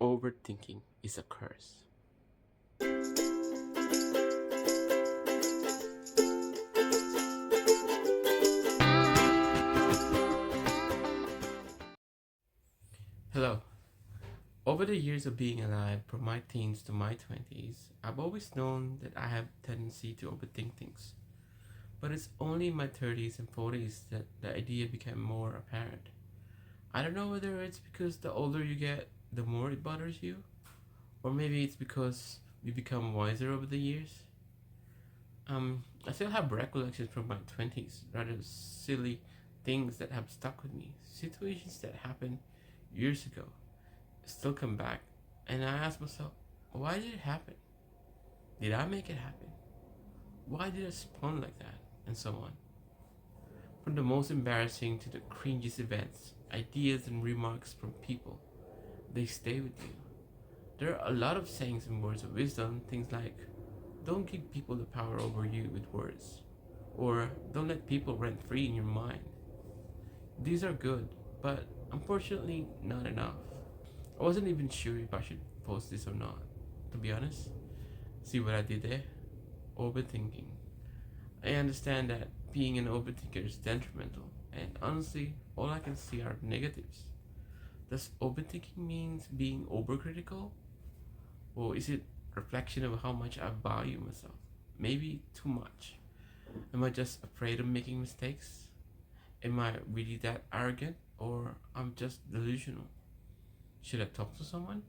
Overthinking is a curse. Hello. Over the years of being alive, from my teens to my 20s, I've always known that I have a tendency to overthink things. But it's only in my 30s and 40s that the idea became more apparent. I don't know whether it's because the older you get, the more it bothers you, or maybe it's because we become wiser over the years. I still have recollections from my 20s, rather silly things that have stuck with me, situations that happened years ago, still come back, and I ask myself, why did it happen? Did I make it happen? Why did I respond like that? And so on. From the most embarrassing to the cringiest events, ideas and remarks from people, they stay with you. There are a lot of sayings and words of wisdom, things like, don't give people the power over you with words, or don't let people rent free in your mind. These are good, but unfortunately not enough. I wasn't even sure if I should post this or not, to be honest. See what I did there? Overthinking. I understand that being an overthinker is detrimental, and honestly, all I can see are negatives. Does overthinking means being overcritical? Or is it a reflection of how much I value myself? Maybe too much. Am I just afraid of making mistakes? Am I really that arrogant? Or I'm just delusional? Should I talk to someone?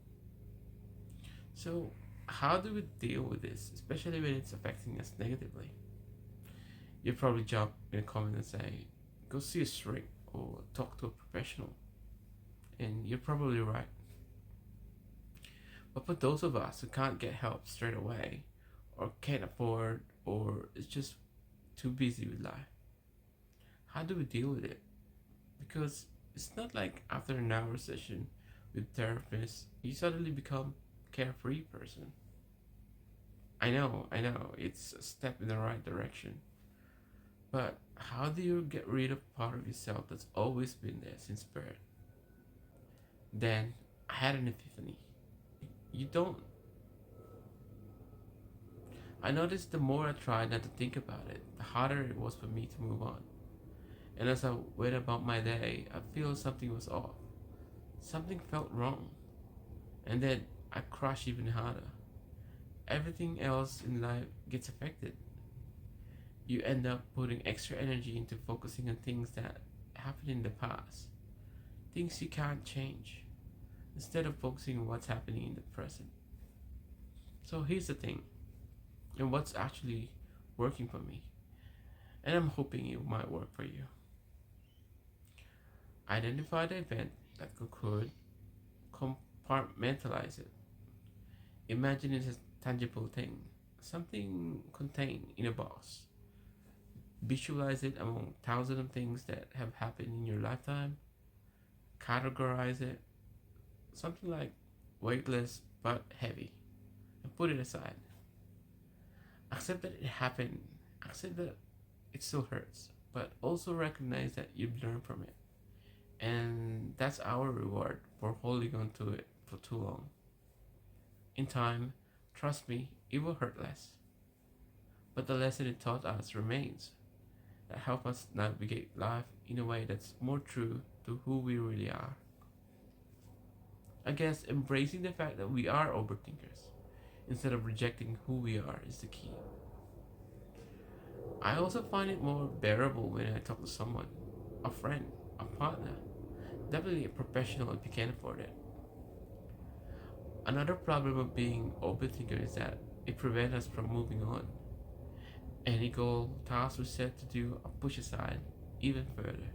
So, how do we deal with this, especially when it's affecting us negatively? You'd probably jump in a comment and say, go see a shrink or talk to a professional. And you're probably right. But for those of us who can't get help straight away, or can't afford, or is just too busy with life, how do we deal with it? Because it's not like after an hour session with therapists, you suddenly become a carefree person. I know, it's a step in the right direction. But how do you get rid of part of yourself that's always been there since birth? Then I had an epiphany. You don't. I noticed the more I tried not to think about it, the harder it was for me to move on. And as I went about my day, I feel something was off. Something felt wrong. And then I crush even harder. Everything else in life gets affected. You end up putting extra energy into focusing on things that happened in the past, things you can't change, instead of focusing on what's happening in the present. So here's the thing, and what's actually working for me, and I'm hoping it might work for you. Identify the event that could compartmentalize it. Imagine it as a tangible thing, something contained in a box. Visualize it among thousands of things that have happened in your lifetime. Categorize it, something like weightless but heavy, and put it aside. Accept that it happened, accept that it still hurts, but also recognize that you've learned from it. And that's our reward for holding on to it for too long. In time, trust me, it will hurt less. But the lesson it taught us remains, that help us navigate life in a way that's more true to who we really are. I guess embracing the fact that we are overthinkers instead of rejecting who we are is the key. I also find it more bearable when I talk to someone, a friend, a partner, definitely a professional if you can afford it. Another problem of being overthinker is that it prevents us from moving on. Any goal, task we set to do are pushed aside even further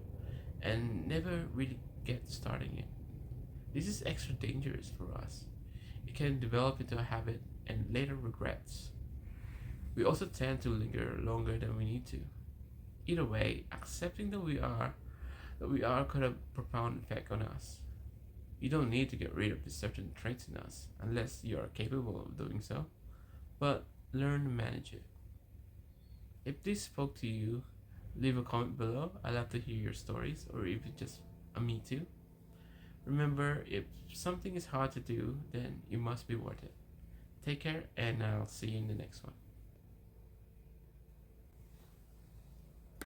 and never really get starting it. This is extra dangerous for us. It can develop into a habit and later regrets. We also tend to linger longer than we need to. Either way, accepting that we are could have a profound effect on us. You don't need to get rid of the certain traits in us unless you are capable of doing so, but learn to manage it. If this spoke to you, leave a comment below. I'd love to hear your stories or even just a me too. Remember, if something is hard to do, then it must be worth it. Take care, and I'll see you in the next one.